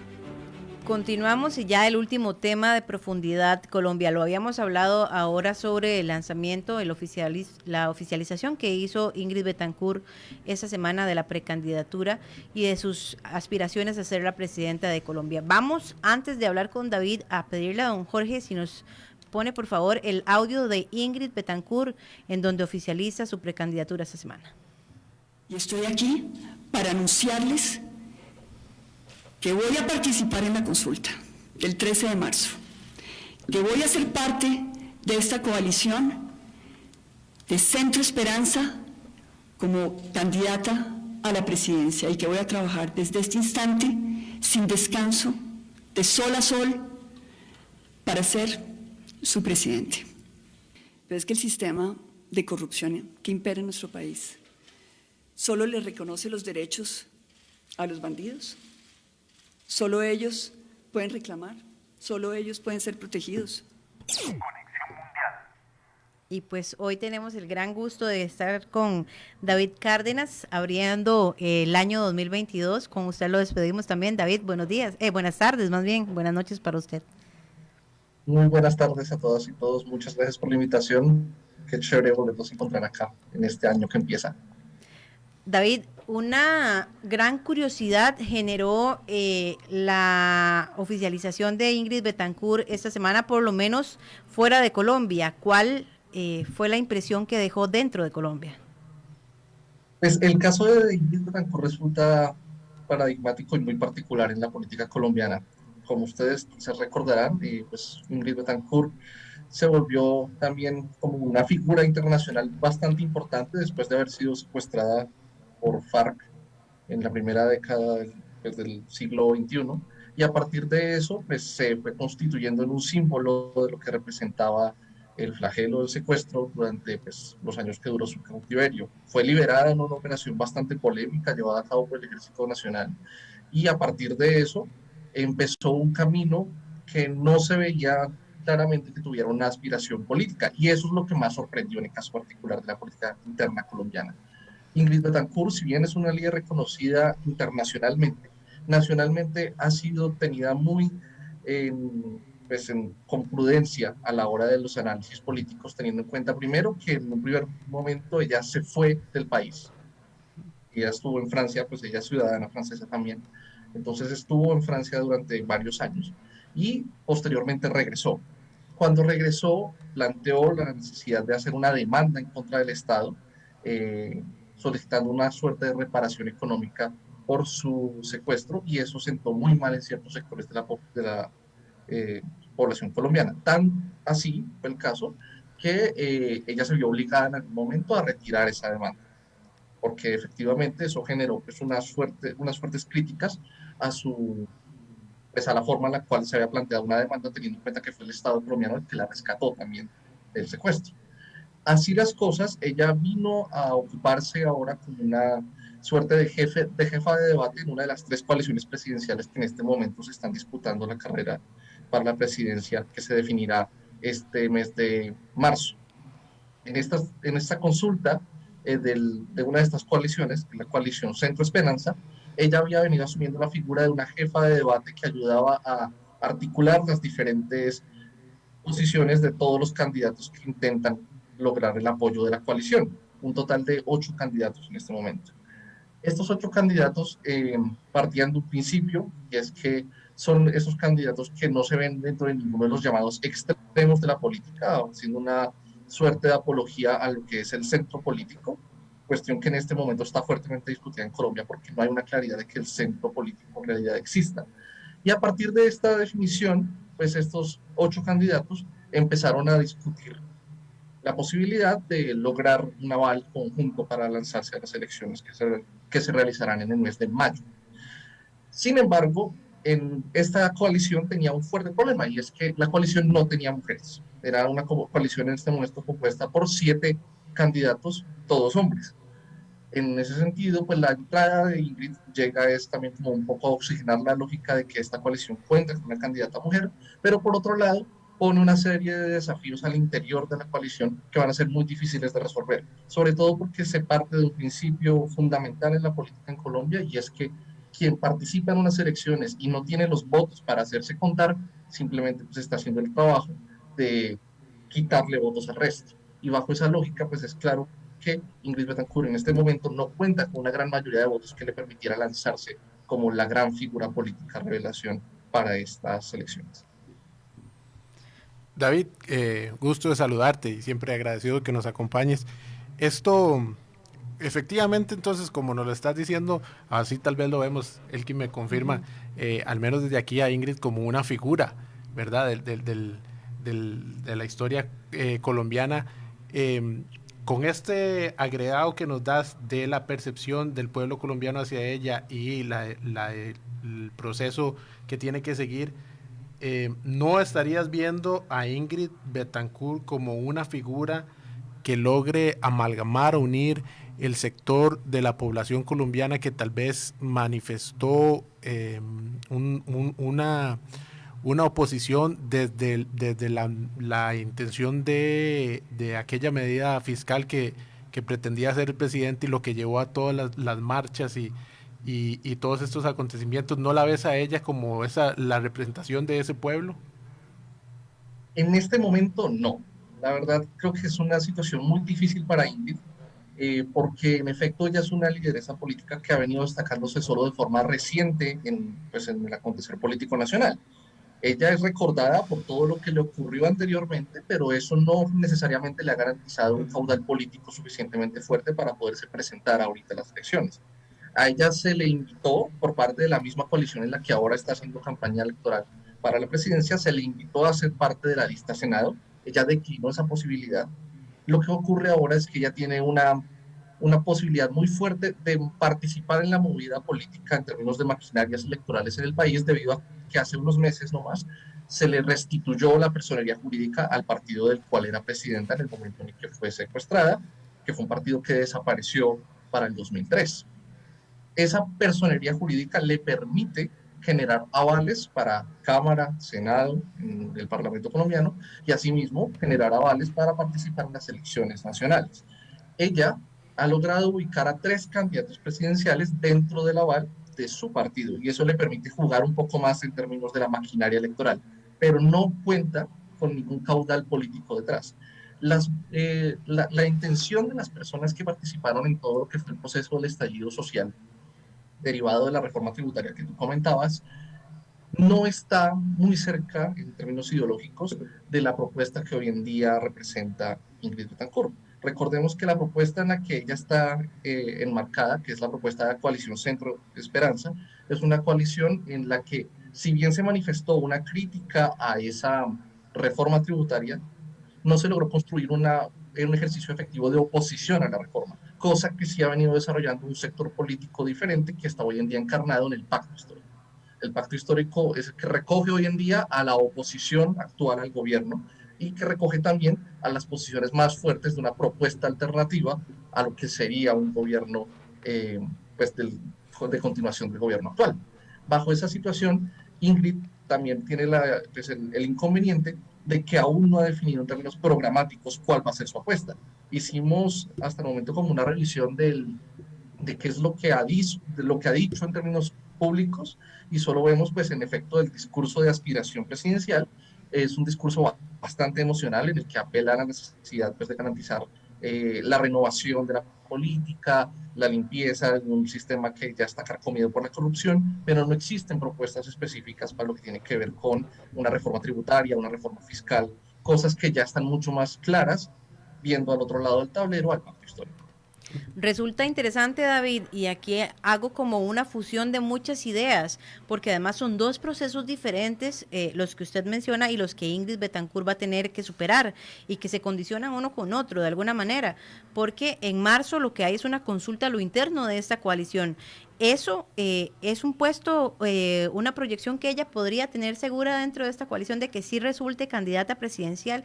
Continuamos y ya el último tema de profundidad, Colombia. Lo habíamos hablado ahora sobre el lanzamiento, la oficialización que hizo Ingrid Betancourt esa semana de la precandidatura y de sus aspiraciones a ser la presidenta de Colombia. Vamos, antes de hablar con David, a pedirle a don Jorge si nos pone por favor el audio de Ingrid Betancourt en donde oficializa su precandidatura esta semana. Y estoy aquí para anunciarles que voy a participar en la consulta del 13 de marzo, que voy a ser parte de esta coalición de Centro Esperanza como candidata a la presidencia y que voy a trabajar desde este instante, sin descanso, de sol a sol, para ser su presidente. Pero es que el sistema de corrupción que impera en nuestro país solo le reconoce los derechos a los bandidos. Solo ellos pueden reclamar, solo ellos pueden ser protegidos. Conexión Mundial. Y pues hoy tenemos el gran gusto de estar con David Cárdenas abriendo el año 2022. Con usted lo despedimos también. David, buenos días, buenas tardes más bien, buenas noches para usted. Muy buenas tardes a todas y todos. Muchas gracias por la invitación. Qué chévere volvernos a encontrar acá en este año que empieza. David, una gran curiosidad generó la oficialización de Ingrid Betancourt esta semana, por lo menos fuera de Colombia. ¿Cuál fue la impresión que dejó dentro de Colombia? Pues el caso de Ingrid Betancourt resulta paradigmático y muy particular en la política colombiana. Como ustedes se recordarán, pues Ingrid Betancourt se volvió también como una figura internacional bastante importante después de haber sido secuestrada por FARC en la primera década del siglo XXI, y a partir de eso pues, se fue constituyendo en un símbolo de lo que representaba el flagelo del secuestro durante pues, los años que duró su cautiverio. Fue liberada en una operación bastante polémica llevada a cabo por el Ejército Nacional, y a partir de eso empezó un camino que no se veía claramente que tuviera una aspiración política, y eso es lo que más sorprendió en el caso particular de la política interna colombiana. Ingrid Betancourt, si bien es una líder reconocida internacionalmente, nacionalmente ha sido tenida muy con prudencia a la hora de los análisis políticos, teniendo en cuenta primero que en un primer momento ella se fue del país. Ella estuvo en Francia, pues ella es ciudadana francesa también, entonces estuvo en Francia durante varios años y posteriormente regresó. Cuando regresó, planteó la necesidad de hacer una demanda en contra del Estado, solicitando una suerte de reparación económica por su secuestro, y eso sentó muy mal en ciertos sectores de la población colombiana. Tan así fue el caso que ella se vio obligada en algún momento a retirar esa demanda, porque efectivamente eso generó pues, unas fuertes críticas a pues, a la forma en la cual se había planteado una demanda, teniendo en cuenta que fue el Estado colombiano el que la rescató también del secuestro. Así las cosas, ella vino a ocuparse ahora como una suerte de jefa de debate en una de las 3 coaliciones presidenciales que en este momento se están disputando la carrera para la presidencia, que se definirá este mes de marzo. En esta consulta de una de estas coaliciones, la coalición Centro Esperanza, ella había venido asumiendo la figura de una jefa de debate que ayudaba a articular las diferentes posiciones de todos los candidatos que intentan lograr el apoyo de la coalición, un total de 8 candidatos en este momento. Estos 8 candidatos partían de un principio, y es que son esos candidatos que no se ven dentro de ninguno de los llamados extremos de la política, haciendo una suerte de apología a lo que es el centro político, cuestión que en este momento está fuertemente discutida en Colombia porque no hay una claridad de que el centro político en realidad exista. Y a partir de esta definición, pues estos 8 candidatos empezaron a discutir la posibilidad de lograr un aval conjunto para lanzarse a las elecciones que se realizarán en el mes de mayo. Sin embargo, en esta coalición tenía un fuerte problema, y es que la coalición no tenía mujeres. Era una coalición en este momento compuesta por 7 candidatos, todos hombres. En ese sentido, pues la entrada de Ingrid llega es también como un poco a oxigenar la lógica de que esta coalición cuenta con una candidata mujer, pero por otro lado pone una serie de desafíos al interior de la coalición que van a ser muy difíciles de resolver, sobre todo porque se parte de un principio fundamental en la política en Colombia, y es que quien participa en unas elecciones y no tiene los votos para hacerse contar, simplemente pues está haciendo el trabajo de quitarle votos al resto. Y bajo esa lógica, pues es claro que Ingrid Betancourt en este momento no cuenta con una gran mayoría de votos que le permitiera lanzarse como la gran figura política revelación para estas elecciones. David, gusto de saludarte y siempre agradecido que nos acompañes. Esto, efectivamente, entonces, como nos lo estás diciendo, así tal vez lo vemos, el que me confirma, al menos desde aquí a Ingrid como una figura, ¿verdad? De la historia colombiana. Con este agregado que nos das de la percepción del pueblo colombiano hacia ella y el proceso que tiene que seguir, ¿no estarías viendo a Ingrid Betancourt como una figura que logre amalgamar, unir el sector de la población colombiana que tal vez manifestó una oposición desde la intención de aquella medida fiscal que pretendía ser el presidente y lo que llevó a todas las marchas y todos estos acontecimientos. ¿No la ves a ella como la representación de ese pueblo? En este momento no. La verdad creo que es una situación muy difícil para Ingrid, porque en efecto ella es una lideresa política que ha venido destacándose solo de forma reciente pues, en el acontecer político nacional. Ella es recordada por todo lo que le ocurrió anteriormente, pero eso no necesariamente le ha garantizado un caudal político suficientemente fuerte para poderse presentar ahorita en las elecciones. A ella se le invitó por parte de la misma coalición en la que ahora está haciendo campaña electoral para la presidencia, se le invitó a ser parte de la lista Senado. Ella declinó esa posibilidad. Lo que ocurre ahora es que ella tiene una posibilidad muy fuerte de participar en la movida política en términos de maquinarias electorales en el país, debido a que hace unos meses nomás se le restituyó la personería jurídica al partido del cual era presidenta en el momento en el que fue secuestrada, que fue un partido que desapareció para el 2003. Esa personería jurídica le permite generar avales para Cámara, Senado, el Parlamento colombiano, y asimismo generar avales para participar en las elecciones nacionales. Ella ha logrado ubicar a 3 candidatos presidenciales dentro del aval de su partido, y eso le permite jugar un poco más en términos de la maquinaria electoral, pero no cuenta con ningún caudal político detrás. La intención de las personas que participaron en todo lo que fue el proceso del estallido social derivado de la reforma tributaria que tú comentabas, no está muy cerca, en términos ideológicos, de la propuesta que hoy en día representa Ingrid Betancourt. Recordemos que la propuesta en la que ella está enmarcada, que es la propuesta de la coalición Centro Esperanza, es una coalición en la que, si bien se manifestó una crítica a esa reforma tributaria, no se logró construir un ejercicio efectivo de oposición a la reforma, cosa que sí ha venido desarrollando un sector político diferente que está hoy en día encarnado en el pacto histórico. El pacto histórico es el que recoge hoy en día a la oposición actual al gobierno y que recoge también a las posiciones más fuertes de una propuesta alternativa a lo que sería un gobierno pues de continuación del gobierno actual. Bajo esa situación, Ingrid también tiene pues el inconveniente de que aún no ha definido en términos programáticos cuál va a ser su apuesta. Hicimos hasta el momento como una revisión de qué es lo que ha dicho en términos públicos, y solo vemos pues en efecto el discurso de aspiración presidencial. Es un discurso bastante emocional en el que apela a la necesidad pues, de garantizar la renovación de la política, la limpieza de un sistema que ya está carcomido por la corrupción, pero no existen propuestas específicas para lo que tiene que ver con una reforma tributaria, una reforma fiscal, cosas que ya están mucho más claras, viendo al otro lado del tablero al pacto histórico. Resulta interesante, David, y aquí hago como una fusión de muchas ideas, porque además son 2 procesos diferentes, los que usted menciona y los que Ingrid Betancourt va a tener que superar y que se condicionan uno con otro de alguna manera, porque en marzo lo que hay es una consulta a lo interno de esta coalición. Eso es un puesto, una proyección que ella podría tener segura dentro de esta coalición de que sí resulte candidata presidencial,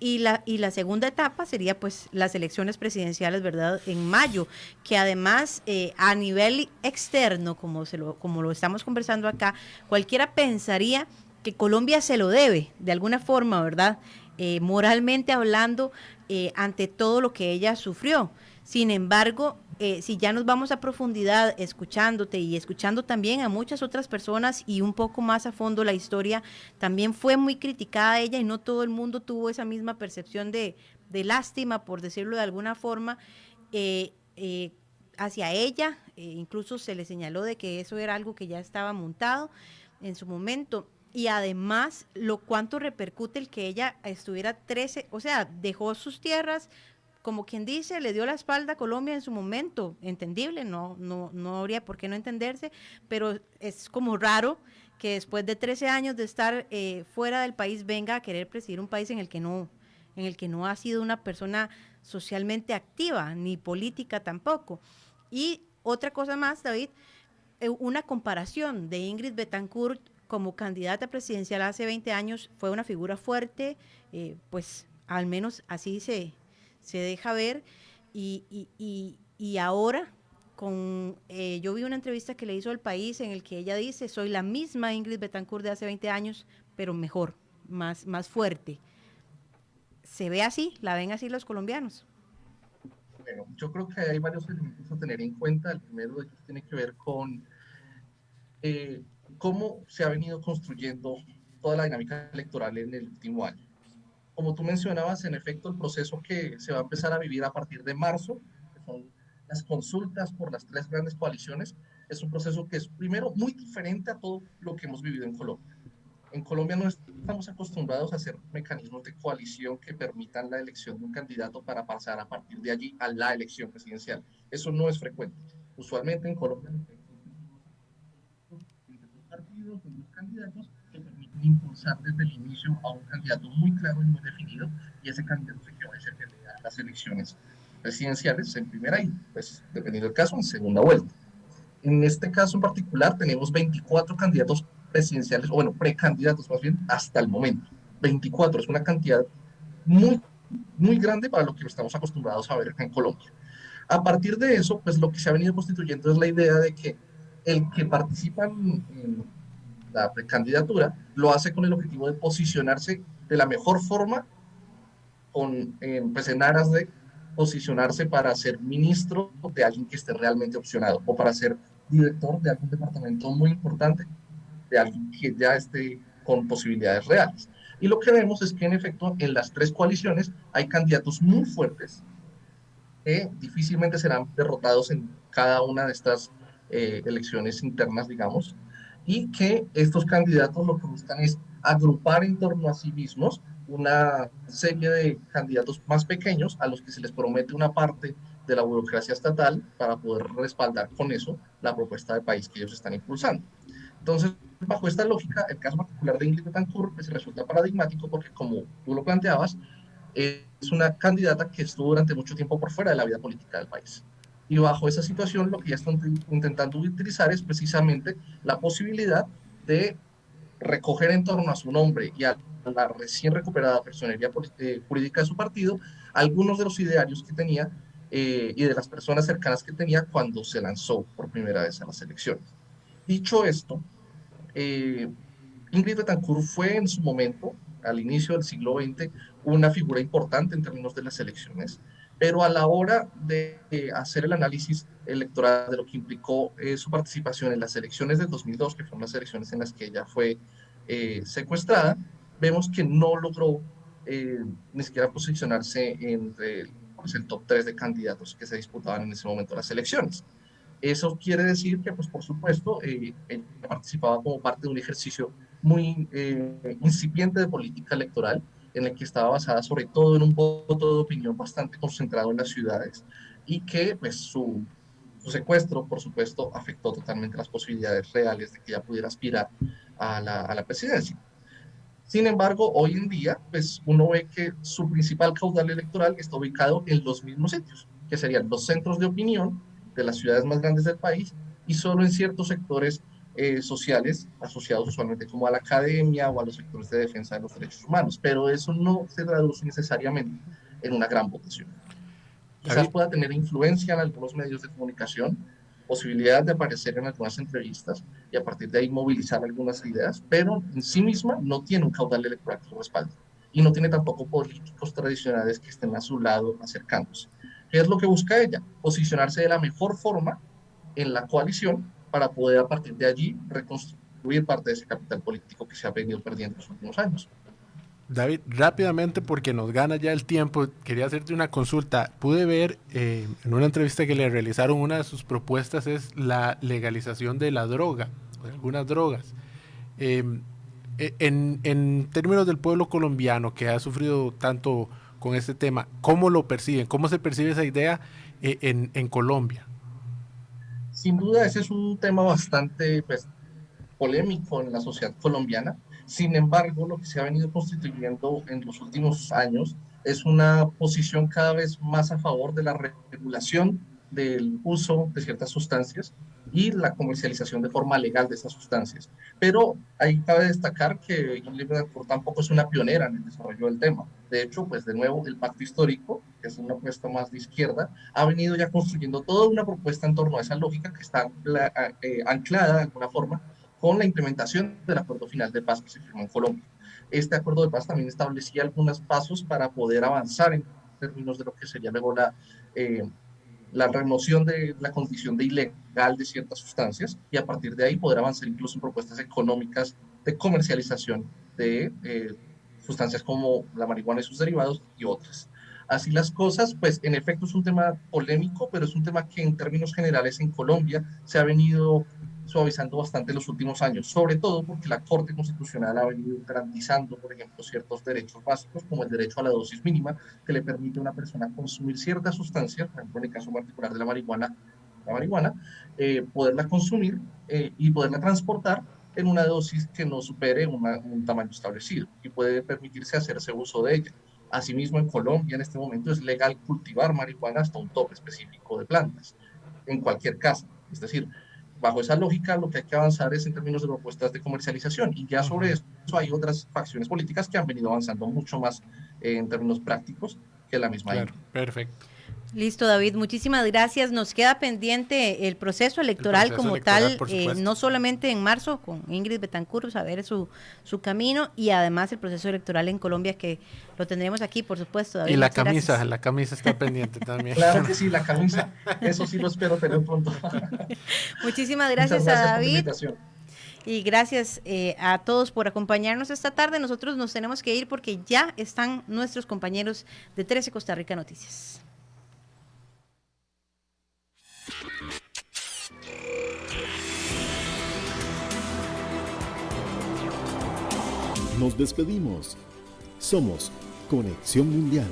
y la segunda etapa sería pues las elecciones presidenciales, ¿verdad?, en mayo, que además a nivel externo, como lo estamos conversando acá, cualquiera pensaría que Colombia se lo debe de alguna forma, ¿verdad?, moralmente hablando, ante todo lo que ella sufrió. Sin embargo, si ya nos vamos a profundidad escuchándote y escuchando también a muchas otras personas y un poco más a fondo la historia, también fue muy criticada ella y no todo el mundo tuvo esa misma percepción de lástima, por decirlo de alguna forma, hacia ella. Incluso se le señaló de que eso era algo que ya estaba montado en su momento. Y además, cuánto repercute el que ella estuviera 13, o sea, dejó sus tierras, como quien dice, le dio la espalda a Colombia en su momento, entendible, no habría por qué no entenderse, pero es como raro que después de 13 años de estar fuera del país venga a querer presidir un país en el que no ha sido una persona socialmente activa, ni política tampoco. Y otra cosa más, David, una comparación de Ingrid Betancourt como candidata presidencial hace 20 años, fue una figura fuerte, pues al menos así se deja ver, y ahora yo vi una entrevista que le hizo El País en el que ella dice, soy la misma Ingrid Betancourt de hace 20 años, pero mejor, más fuerte. ¿Se ve así? ¿La ven así los colombianos? Bueno, yo creo que hay varios elementos a tener en cuenta. El primero de ellos tiene que ver con cómo se ha venido construyendo toda la dinámica electoral en el último año. Como tú mencionabas, en efecto, el proceso que se va a empezar a vivir a partir de marzo, que son las consultas por las 3 grandes coaliciones, es un proceso que es, primero, muy diferente a todo lo que hemos vivido en Colombia. En Colombia no estamos acostumbrados a hacer mecanismos de coalición que permitan la elección de un candidato para pasar a partir de allí a la elección presidencial. Eso no es frecuente. Usualmente en Colombia entre dos partidos, con 2 candidatos, que permiten impulsar desde el inicio a un candidato muy claro y muy definido, y ese candidato es el que va a ser que le da las elecciones presidenciales en primera y, pues, dependiendo del caso, en segunda vuelta. En este caso en particular tenemos 24 candidatos presidenciales, o bueno, precandidatos más bien, hasta el momento. 24 es una cantidad muy, muy grande para lo que estamos acostumbrados a ver acá en Colombia. A partir de eso, pues lo que se ha venido constituyendo es la idea de que el que participa en la precandidatura lo hace con el objetivo de posicionarse de la mejor forma, pues en aras de posicionarse para ser ministro de alguien que esté realmente opcionado, o para ser director de algún departamento muy importante, de alguien que ya esté con posibilidades reales. Y lo que vemos es que en efecto en las 3 coaliciones hay candidatos muy fuertes que difícilmente serán derrotados en cada una de estas elecciones internas, digamos, y que estos candidatos lo que buscan es agrupar en torno a sí mismos una serie de candidatos más pequeños a los que se les promete una parte de la burocracia estatal para poder respaldar con eso la propuesta de país que ellos están impulsando. Entonces, bajo esta lógica, el caso particular de Ingrid Betancourt pues, resulta paradigmático porque, como tú lo planteabas, es una candidata que estuvo durante mucho tiempo por fuera de la vida política del país. Y bajo esa situación, lo que ya están intentando utilizar es precisamente la posibilidad de recoger en torno a su nombre y a la recién recuperada personería jurídica de su partido algunos de los idearios que tenía y de las personas cercanas que tenía cuando se lanzó por primera vez a las elecciones. Dicho esto, Ingrid Betancourt fue en su momento, al inicio del siglo XX, una figura importante en términos de las elecciones, pero a la hora de hacer el análisis electoral de lo que implicó su participación en las elecciones de 2002, que fueron las elecciones en las que ella fue secuestrada, vemos que no logró ni siquiera posicionarse entre pues, el top 3 de candidatos que se disputaban en ese momento las elecciones. Eso quiere decir que, pues, por supuesto, ella participaba como parte de un ejercicio muy incipiente de política electoral, en el que estaba basada sobre todo en un voto de opinión bastante concentrado en las ciudades, y que pues, su secuestro, por supuesto, afectó totalmente las posibilidades reales de que ella pudiera aspirar a la presidencia. Sin embargo, hoy en día, pues uno ve que su principal caudal electoral está ubicado en los mismos sitios, que serían los centros de opinión de las ciudades más grandes del país y solo en ciertos sectores sociales asociados usualmente como a la academia o a los sectores de defensa de los derechos humanos, pero eso no se traduce necesariamente en una gran votación. Quizás pueda tener influencia en algunos medios de comunicación, posibilidad de aparecer en algunas entrevistas y a partir de ahí movilizar algunas ideas, pero en sí misma no tiene un caudal electoral que lo respalde y no tiene tampoco políticos tradicionales que estén a su lado acercándose. ¿Qué es lo que busca ella? Posicionarse de la mejor forma en la coalición para poder a partir de allí reconstruir parte de ese capital político que se ha venido perdiendo en los últimos años. David, rápidamente porque nos gana ya el tiempo, quería hacerte una consulta. Pude ver en una entrevista que le realizaron, una de sus propuestas es la legalización de la droga, de algunas drogas. En términos del pueblo colombiano que ha sufrido tanto con este tema, ¿cómo lo perciben? ¿Cómo se percibe esa idea en Colombia? Sin duda, ese es un tema bastante pues, polémico en la sociedad colombiana. Sin embargo, lo que se ha venido constituyendo en los últimos años es una posición cada vez más a favor de la regulación del uso de ciertas sustancias y la comercialización de forma legal de esas sustancias. Pero ahí cabe destacar que Guinea Betancourt tampoco es una pionera en el desarrollo del tema. De hecho, pues de nuevo, el Pacto Histórico, que es una apuesta más de izquierda, ha venido ya construyendo toda una propuesta en torno a esa lógica que está anclada de alguna forma con la implementación del Acuerdo Final de Paz que se firmó en Colombia. Este Acuerdo de Paz también establecía algunos pasos para poder avanzar en términos de lo que sería luego la remoción de la condición de ilegal de ciertas sustancias y a partir de ahí poder avanzar incluso en propuestas económicas de comercialización de sustancias como la marihuana y sus derivados y otras. Así las cosas, pues en efecto es un tema polémico, pero es un tema que en términos generales en Colombia se ha venido suavizando bastante en los últimos años, sobre todo porque la Corte Constitucional ha venido garantizando, por ejemplo, ciertos derechos básicos, como el derecho a la dosis mínima, que le permite a una persona consumir ciertas sustancias, por ejemplo, en el caso particular de la marihuana, poderla consumir y poderla transportar en una dosis que no supere un tamaño establecido y puede permitirse hacerse uso de ella. Asimismo, en Colombia en este momento es legal cultivar marihuana hasta un tope específico de plantas, en cualquier casa. Es decir, bajo esa lógica, lo que hay que avanzar es en términos de propuestas de comercialización. Y ya sobre eso hay otras facciones políticas que han venido avanzando mucho más en términos prácticos que la misma. Claro, perfecto. Listo, David, muchísimas gracias. Nos queda pendiente el proceso electoral como tal, no solamente en marzo con Ingrid Betancourt, saber su camino y además el proceso electoral en Colombia que lo tendremos aquí, por supuesto, David. Y la camisa está pendiente también. Claro que sí, la camisa, eso sí lo espero tener pronto. Muchísimas gracias a David. Y gracias a todos por acompañarnos esta tarde. Nosotros nos tenemos que ir porque ya están nuestros compañeros de 13 Costa Rica Noticias. Nos despedimos. Somos Conexión Mundial.